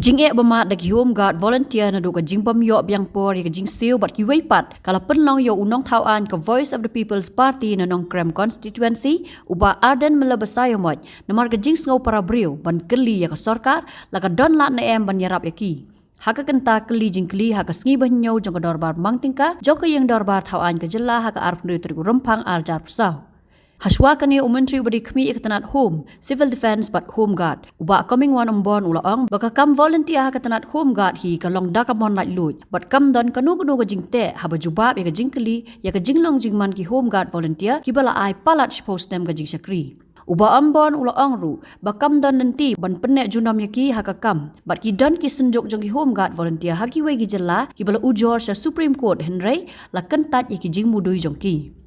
Jingeh bermat daki home guard volunteer na duka jingpam yo biang por ya jing seo bat ki weipat kala penlong yo unong tauan ke Voice of the People's Party na nong Krem constituency uba Ardent melebasayo moj namar ke jing ngau para brio ban keli ya ke sorkar la ka don lat na em ban yarap ya ki haka kenta keli Jingkylli haka sngi banyo jong ke dorbar mangtingka jok ke yang dorbar tauan ke jela haka arp ndu trigu rempang aljar pusau Haswa kani umentri ubadi kmi ikatanat home, civil defense but home guard. Uba coming one umbon ulaong, baka kam volunteer hakatanat home guard hi kalong dakamon like loot. But kam don kanu ga jingte, haba jubab ya ka Jingkylli, ya ka jinglong jingman ki home guard volunteer, kibala ay palat post dem ka jing syakri. Uba ambon ulaong ru, bakam don nanti ban penek junam yaki hakakam. But ki don ki senjok jong ki home guard volunteer haki wei ki jela, kibala ujor sa Supreme Court Henry, la kentat yaki jing mudui jong ki.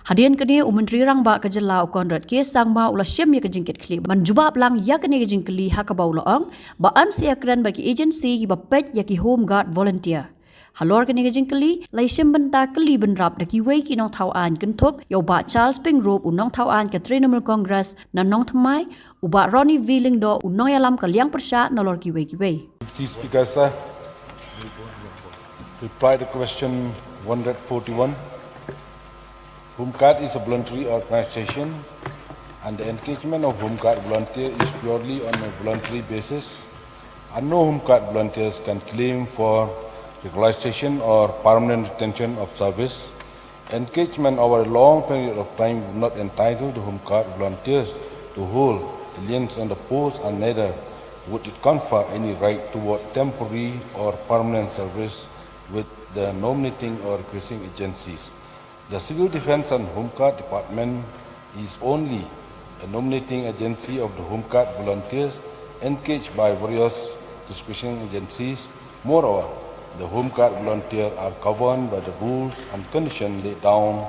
Hadian kini umentri rang ba ke jela ukondrat ke sang ma ula syem ya ke jingkit kli ban jubab lang ya kini ke Jingkylli haka ba ula ong ba an sia kran bagi agency ki ba pet ya ki home guard volunteer Halor kini ke Jingkylli lai syem benta keli benrap da ki wei ki nong tau an kentup ya ba Charles Ping Rope unong tau an ke Trinamal Congress na nong thamai uba Ronnie Wheeling do unong yalam ke liang persat na lor ki wei ki wei. Speaker, sir, reply to question 141. Home Guard is a voluntary organization and the engagement of Home Guard volunteers is purely on a voluntary basis and no Home Guard volunteers can claim for regularization or permanent retention of service. Engagement over a long period of time would not entitle the Home Guard volunteers to hold aliens on the post and neither would it confer any right toward temporary or permanent service with the nominating or requesting agencies. The Civil Defense and Home Guard Department is only a nominating agency of the Home Guard volunteers engaged by various dispatching agencies. Moreover, the Home Guard volunteers are governed by the rules and conditions laid down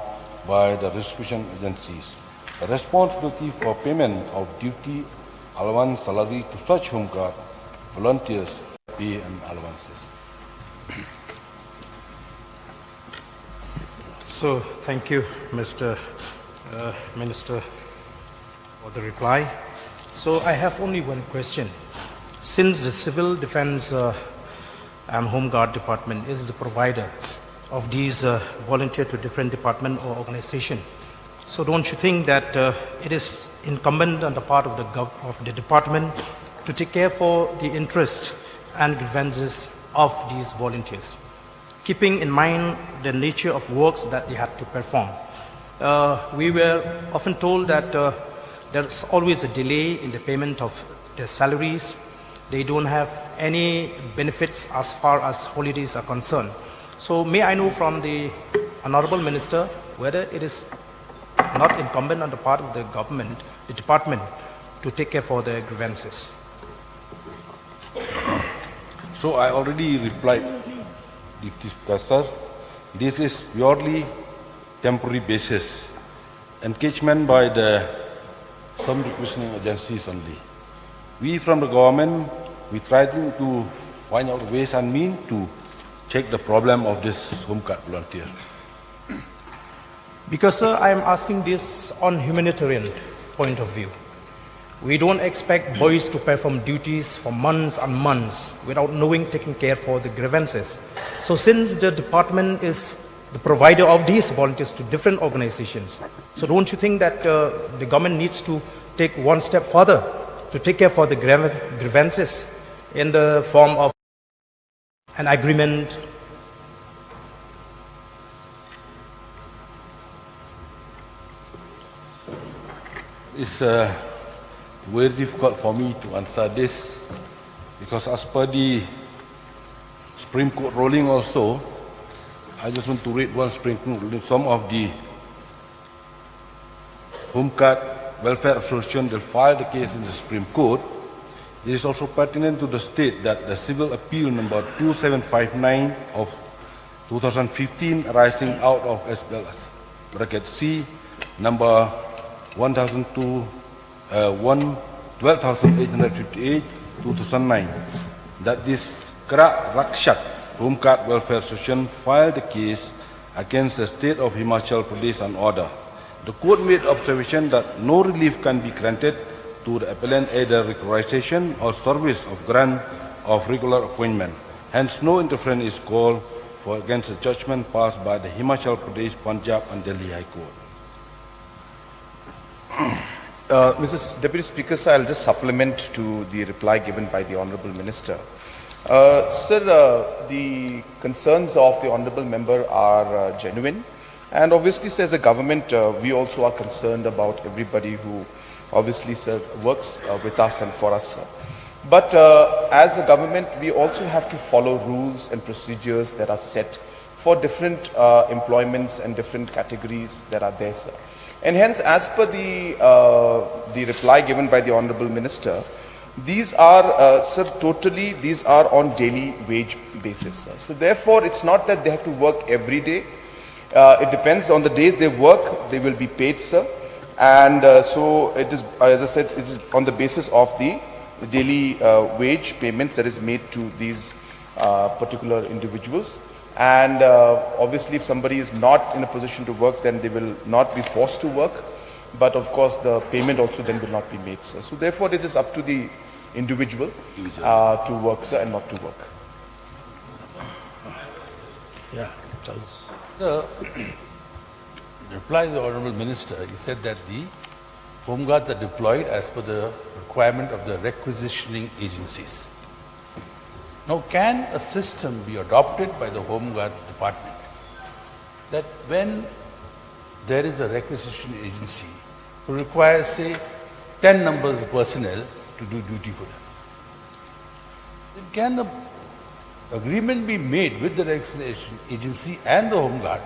by the dispatching agencies. The responsibility for payment of duty, allowance, salary to such Home Guard volunteers, pay and allowances. So, thank you, Mr. Minister, for the reply. So, I have only one question. Since the Civil Defense and Home Guard Department is the provider of these volunteer to different department or organization, so don't you think that it is incumbent on the part of the department to take care for the interest and grievances of these volunteers? Keeping in mind the nature of works that they had to perform. We were often told that there's always a delay in the payment of their salaries. They don't have any benefits as far as holidays are concerned. So may I know from the Honorable Minister whether it is not incumbent on the part of the government, the department, to take care for their grievances? So I already replied, Deputy Speaker, sir. This is purely temporary basis. Engagement by some requisitioning agencies only. We from the government, we try to find out ways and means to check the problem of this Home Guard volunteer. Because, sir, I am asking this on humanitarian point of view. We don't expect boys to perform duties for months and months without knowing taking care for the grievances. So since the department is the provider of these volunteers to different organizations, so don't you think that the government needs to take one step further to take care for the grievances in the form of an agreement? It's very difficult for me to answer this because as per the Supreme Court ruling also, I just want to read one Supreme Court ruling. Some of the Home Guard Welfare Association, they filed the case in the Supreme Court. It is also pertinent to the state that the civil appeal number 2759 of 2015 arising out of SL-C number 12,858 2009 that this Kyrwoh Rakshak Home Guard Welfare Association filed the case against the state of Himachal Pradesh on order. The court made observation that no relief can be granted to the appellant either regularization or service of grant of regular appointment. Hence, no interference is called for against the judgment passed by the Himachal Pradesh, Punjab and Delhi High Court. Mrs. Deputy Speaker, sir, I'll just supplement to the reply given by the Honourable Minister. Sir, the concerns of the Honourable Member are genuine, and obviously, sir, as a government, we also are concerned about everybody who obviously, sir, works with us and for us, sir. But as a government, we also have to follow rules and procedures that are set for different employments and different categories that are there, sir. And hence, as per the reply given by the Honourable Minister, these are, sir, totally, these are on daily wage basis, sir. So therefore, it's not that they have to work every day. It depends on the days they work, they will be paid, sir. And so it is, as I said, it is on the basis of the daily wage payments that is made to these particular individuals. And obviously, if somebody is not in a position to work, then they will not be forced to work. But of course, the payment also then will not be made, sir. So therefore, it is up to the individual to work, sir, and not to work. Yeah, Charles. The reply to the Honourable Minister, he said that the Home Guards are deployed as per the requirement of the requisitioning agencies. Now, can a system be adopted by the Home Guards Department that when there is a requisition agency who requires, say, 10 numbers of personnel to do duty for them, then can the agreement be made with the requisition agency and the Home Guard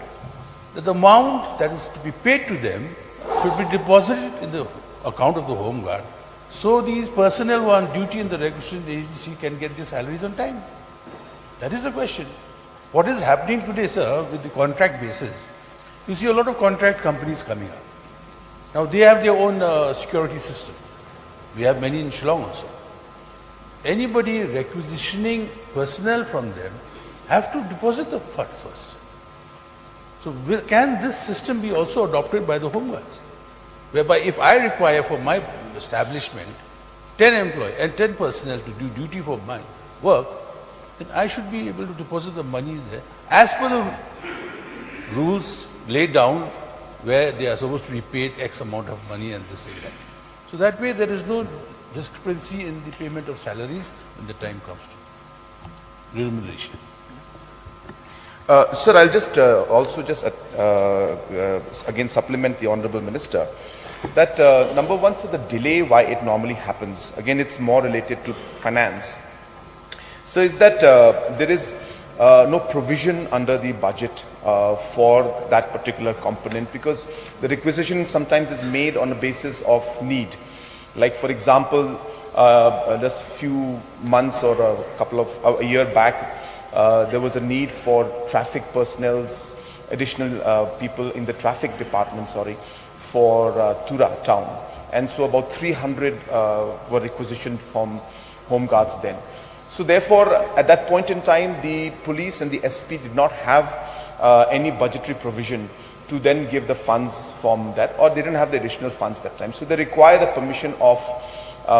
that the amount that is to be paid to them should be deposited in the account of the Home Guard, so these personnel who are on duty in the requisition agency can get their salaries on time? That is the question. What is happening today, sir, with the contract basis? You see a lot of contract companies coming up. Now they have their own security system. We have many in Shillong also. Anybody requisitioning personnel from them have to deposit the funds first. So can this system be also adopted by the Home Guards? Whereby if I require for my establishment 10 employees and 10 personnel to do duty for my work, then I should be able to deposit the money there as per the rules laid down where they are supposed to be paid X amount of money and this and that. So that way there is no discrepancy in the payment of salaries when the time comes to remuneration. Sir, I'll just also just again supplement the Honourable Minister that number one, so the delay why it normally happens, again it's more related to finance. So is that there is no provision under the budget for that particular component, because the requisition sometimes is made on a basis of need. Like for example, just few months or a year back, there was a need for traffic personnel's, additional people in the traffic department, for Tura town. And so about 300 were requisitioned from Home Guards then. So therefore, at that point in time, the police and the SP did not have any budgetary provision to then give the funds from that, or they didn't have the additional funds that time. So they require the permission of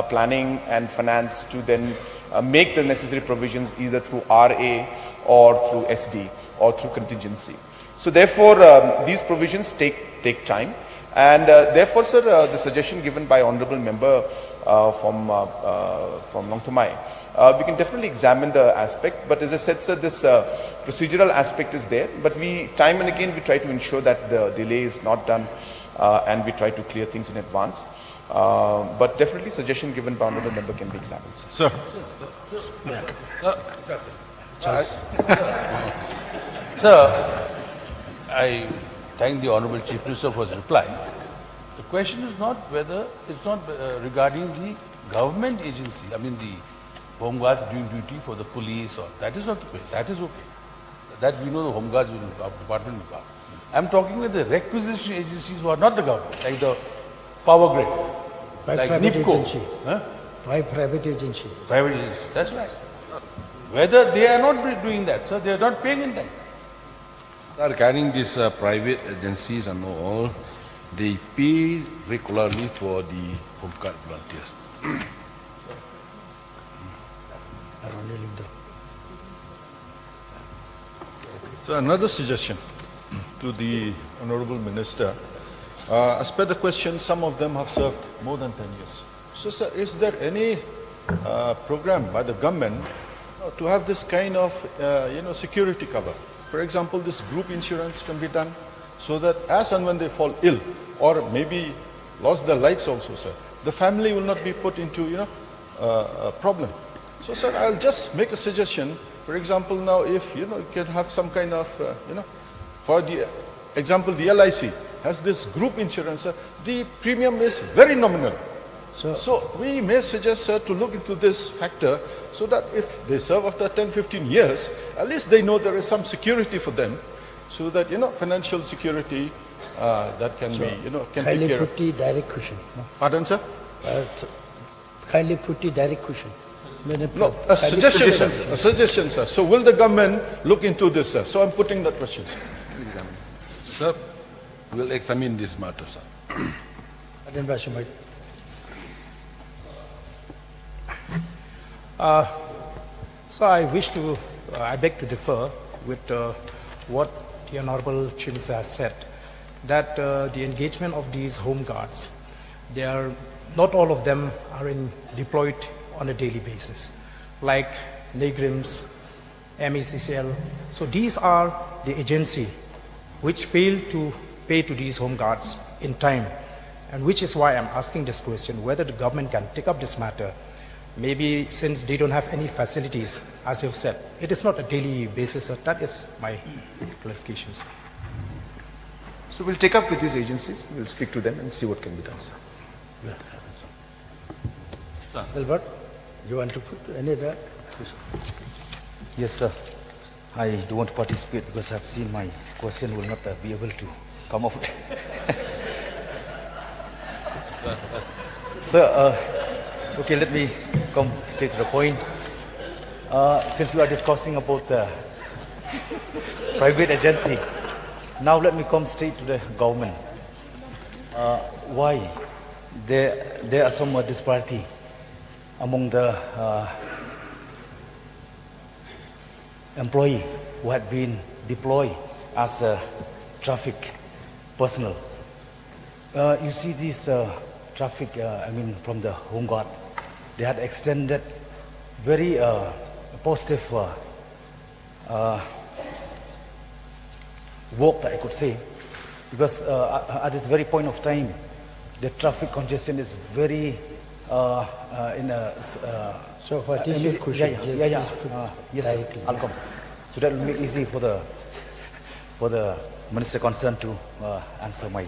planning and finance to then make the necessary provisions either through RA or through SD or through contingency. So therefore, these provisions take time, and therefore, sir, the suggestion given by Honourable Member from Nongthamai, we can definitely examine the aspect. But as I said, sir, this procedural aspect is there. But we, time and again, we try to ensure that the delay is not done, and we try to clear things in advance. But definitely, suggestion given by Honourable Member can be examined, sir. Sir, I thank the Honourable Chief Minister for his reply. The question is not whether, it's not regarding the government agency, I mean the Home Guards doing duty for the police, or that is okay. That is okay. That we know the Home Guards department will cover. I'm talking with the requisition agencies who are not the government, like the power grid, by like private NIPCO. agency. By private agency. Private agency, that's right. Whether they are not doing that, sir, they are not paying in time. Regarding these private agencies and all, they pay regularly for the Home Guard volunteers. So another suggestion to the Honorable Minister. As per the question, some of them have served more than 10 years. So, sir, is there any program by the government to have this kind of, security cover? For example, this group insurance can be done so that as and when they fall ill or maybe lost their lives also, sir, the family will not be put into, a problem. So, sir, I'll just make a suggestion. For example, now if, you can have some kind of, for the example, the LIC has this group insurance, the premium is very nominal. So we may suggest, sir, to look into this factor so that if they serve after 10, 15 years, at least they know there is some security for them so that, financial security that can be, can Kindly take care put of. the direct question. No? Pardon, sir? Kindly put the direct question. No, a suggestion, sir. So will the government look into this, sir? So I'm putting that question, sir. Sir, we'll examine this matter, sir. Ardent Bashimai. So I beg to differ with what the Honorable Chief Minister has said, that the engagement of these home guards, not all of them are deployed on a daily basis, like NAGRIMS, MECCL. So these are the agency which fail to pay to these home guards in time, and which is why I'm asking this question, whether the government can take up this matter. Maybe since they don't have any facilities, as you've said, it is not a daily basis, sir. That is my clarification, sir. So we'll take up with these agencies, we'll speak to them and see what can be done, sir. Albert, you want to put any of that? Yes, sir. I do want to participate because I've seen my question will not be able to come out. Sir, okay, let me come straight to the point. Since we are discussing about the private agency, now let me come straight to the government. Why there are some disparity among the employee who had been deployed as a traffic personnel. You see these traffic, from the Home Guard, they had extended very positive work, I could say, because at this very point of time, the traffic congestion is very So for this your question, yes, directly. I'll come. So that will make easy for the minister concerned to answer my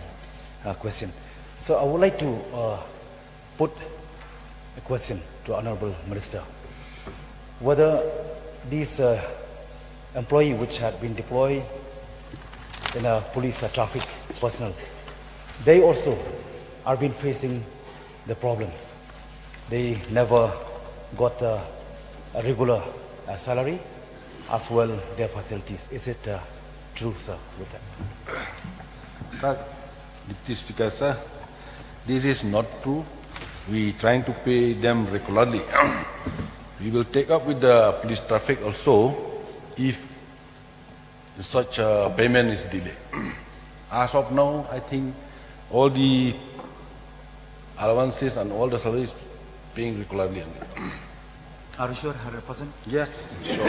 question. So I would like to put a question to Honorable Minister, whether these employee which had been deployed in a police traffic personnel, they also are been facing the problem. They never got a regular salary as well their facilities. Is it true, sir, with that? Sir, Deputy Speaker, sir, this is not true. We trying to pay them regularly. We will take up with the police traffic also if such a payment is delayed. As of now, I think all the allowances and all the salaries paying regularly. Are you sure, 100%? Yes, sure.